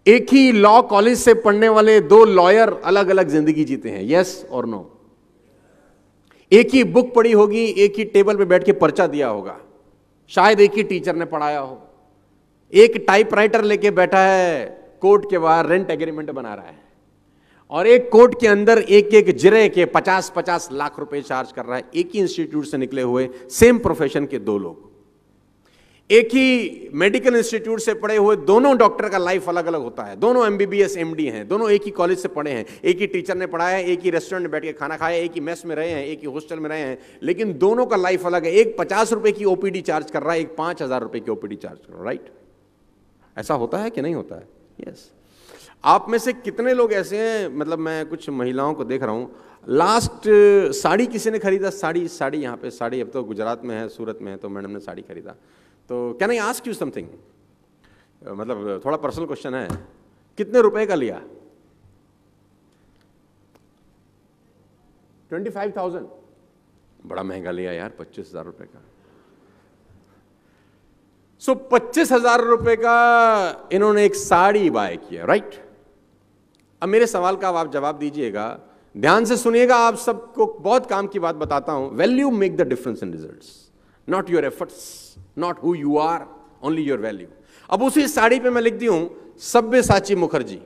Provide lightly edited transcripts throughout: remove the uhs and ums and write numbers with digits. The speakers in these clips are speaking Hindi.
एक ही लॉ कॉलेज से पढ़ने वाले दो लॉयर अलग अलग जिंदगी जीते हैं, यस और नो। एक ही बुक पढ़ी होगी, एक ही टेबल पे बैठ के पर्चा दिया होगा, शायद एक ही टीचर ने पढ़ाया हो। एक टाइपराइटर लेके बैठा है कोर्ट के बाहर, रेंट एग्रीमेंट बना रहा है, और एक कोर्ट के अंदर एक एक जिरे के 50-50 लाख रुपए चार्ज कर रहा है। एक ही इंस्टीट्यूट से निकले हुए सेम प्रोफेशन के दो लोग, एक ही मेडिकल इंस्टीट्यूट से पढ़े हुए दोनों डॉक्टर का लाइफ अलग अलग होता है, दोनों एमबीबीएस एमडी हैं, दोनों एक ही कॉलेज से पढ़े हैं, एक ही टीचर ने पढ़ाया है, एक ही रेस्टोरेंट में बैठ के खाना खाया, एक ही मेस में रहे हैं, एक ही हॉस्टल में रहे हैं, लेकिन दोनों का लाइफ अलग है। एक 50 रुपए की ओपीडी चार्ज कर रहा है, एक 5,000 रुपए की ओपीडी चार्ज कर रहा है, राइट? ऐसा होता है कि नहीं होता है? यस। आप में से कितने लोग ऐसे हैं, मतलब मैं कुछ महिलाओं को देख रहा हूं, लास्ट साड़ी किसी ने खरीदा, साड़ी यहाँ पे साड़ी, अब तो गुजरात में है, सूरत में है, तो मैडम ने साड़ी खरीदा। तो can I ask you something, मतलब थोड़ा पर्सनल क्वेश्चन है, कितने रुपए का लिया? 25,000? बड़ा महंगा लिया यार, 25,000 रुपए का। सो 25,000 रुपए का इन्होंने एक साड़ी बाय किया, राइट? अब मेरे सवाल का आप जवाब दीजिएगा, ध्यान से सुनिएगा, आप सबको बहुत काम की बात बताता हूं। Value make the difference in results, not your efforts, not who you are, only your value. अब उसी साड़ी पे मैं लिख दी हूं सब्यसाची मुखर्जी,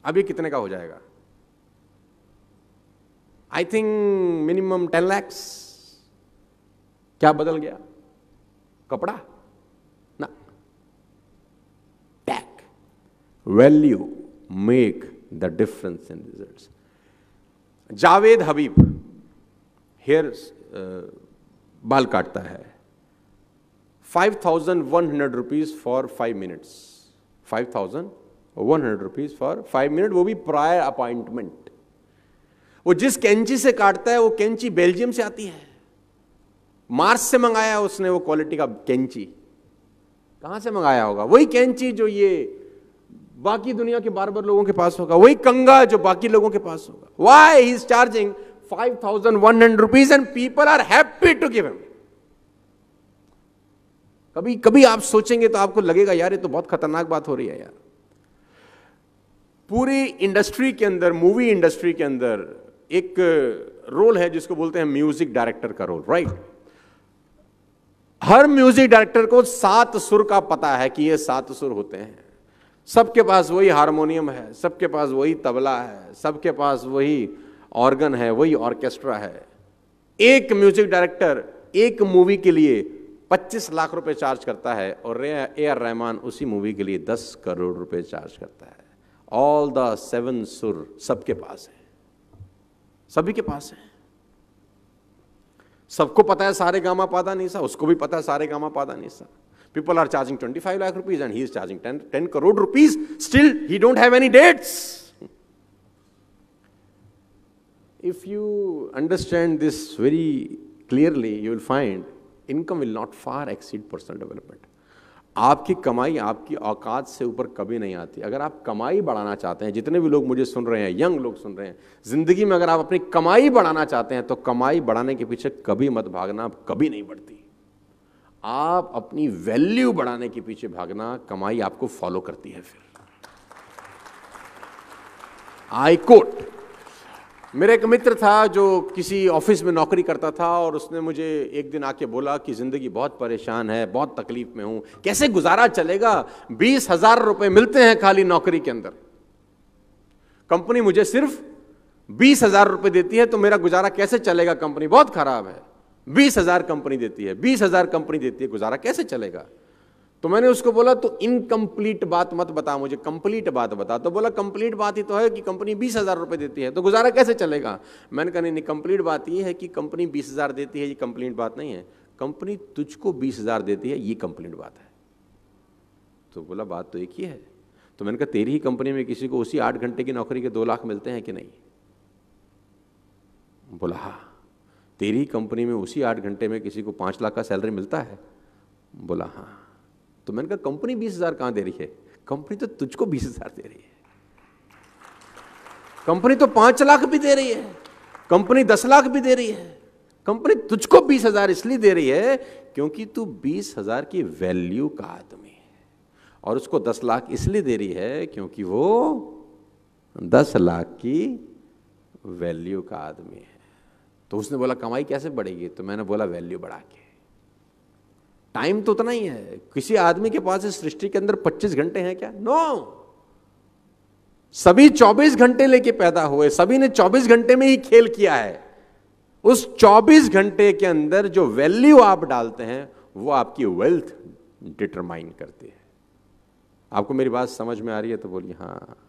अब ये कितने का हो जाएगा? I think minimum 10 lakh. क्या बदल गया? कपड़ा ना, tag. Value make the difference in results. Javed Habib hair बाल काटता है, 5,100 rupees for 5 minutes, 5,100 rupees for 5 minute, वो भी प्रायर अपॉइंटमेंट। वो जिस कैंची से काटता है वो कैंची बेल्जियम से आती है, मार्स से मंगाया उसने वो क्वालिटी का कैंची। कहां से मंगाया होगा? वही कैंची जो ये बाकी दुनिया के बार्बर लोगों के पास होगा, वही कंगा जो बाकी लोगों के पास होगा। Why he is charging 5,100 rupees and people are happy to give him? कभी कभी आप सोचेंगे तो आपको लगेगा यार ये तो बहुत खतरनाक बात हो रही है यार। पूरी इंडस्ट्री के अंदर, मूवी इंडस्ट्री के अंदर एक रोल है जिसको बोलते हैं म्यूजिक डायरेक्टर का रोल, राइट? हर म्यूजिक डायरेक्टर को 7 सुर का पता है कि ये 7 सुर होते हैं। सबके पास वही हारमोनियम है, सबके पास वही तबला है, सबके पास वही ऑर्गन है, वही ऑर्केस्ट्रा है। एक म्यूजिक डायरेक्टर एक मूवी के लिए 25 लाख रुपए चार्ज करता है और ए.आर. रहमान उसी मूवी के लिए 10 करोड़ रुपए चार्ज करता है। ऑल द 7 सुर सबके पास है, सभी के पास है। सबको पता है सारे गामा पादा निसा, उसको भी पता है सारे गामा पादा निसा। People are charging 25 lakh rupees and he is charging 10 crore rupees. Still, he don't have any dates. If you understand this very clearly, you will find income will not far exceed personal development. आपकी कमाई आपकी औकात से ऊपर कभी नहीं आती। अगर आप कमाई बढ़ाना चाहते हैं, जितने भी लोग मुझे सुन रहे हैं, यंग लोग सुन रहे हैं, जिंदगी में अगर आप अपनी कमाई बढ़ाना चाहते हैं तो कमाई बढ़ाने के पीछे कभी मत भागना, कभी नहीं बढ़ती। आप अपनी वैल्यू बढ़ाने के पीछे भागना, कमाई आपको फॉलो करती है। फिर आई कोट, मेरा एक मित्र था जो किसी ऑफिस में नौकरी करता था और उसने मुझे एक दिन आके बोला कि जिंदगी बहुत परेशान है, बहुत तकलीफ में हूं, कैसे गुजारा चलेगा? 20,000 रुपए मिलते हैं खाली नौकरी के अंदर, कंपनी मुझे सिर्फ 20,000 रुपए देती है, तो मेरा गुजारा कैसे चलेगा? कंपनी बहुत खराब है, 20,000 कंपनी देती है, 20,000 कंपनी देती है, गुजारा कैसे चलेगा? तो मैंने उसको बोला तो इनकम्प्लीट बात मत बता मुझे, कंप्लीट बात बता। तो बोला कंप्लीट बात ही तो है कि कंपनी 20,000 रुपए देती है, तो गुजारा कैसे चलेगा? मैंने कहा नहीं, कंप्लीट बात ये है कि कंपनी 20,000 देती है, ये कंप्लीट बात नहीं है। कंपनी तुझको 20,000 देती है, ये कंप्लीट बात है। तो बोला बात तो एक ही है। तो मैंने कहा तेरी ही कंपनी में किसी को उसी 8 घंटे की नौकरी के 2 लाख मिलते हैं कि नहीं? बोला हाँ। तेरी कंपनी में उसी 8 घंटे में किसी को 5 लाख का सैलरी मिलता है? बोला हाँ। तो मैंने कहा कंपनी 20,000 कहां दे रही है? कंपनी तो तुझको 20,000 दे रही है। कंपनी तो 5 लाख भी दे रही है, कंपनी 10 लाख भी दे रही है। कंपनी तुझको 20,000 इसलिए दे रही है क्योंकि तू 20,000 की वैल्यू का आदमी है। और उसको 10 लाख इसलिए दे रही है क्योंकि वो 10 लाख की वैल्यू का आदमी है। तो उसने बोला कमाई कैसे बढ़ेगी? तो मैंने बोला वैल्यू बढ़ा के। टाइम तो उतना ही है। किसी आदमी के पास इस सृष्टि के अंदर 25 घंटे हैं क्या? नो। सभी 24 घंटे लेके पैदा हुए, सभी ने 24 घंटे में ही खेल किया है। उस 24 घंटे के अंदर जो वैल्यू आप डालते हैं वो आपकी वेल्थ डिटरमाइन करती है। आपको मेरी बात समझ में आ रही है तो बोलिए हाँ।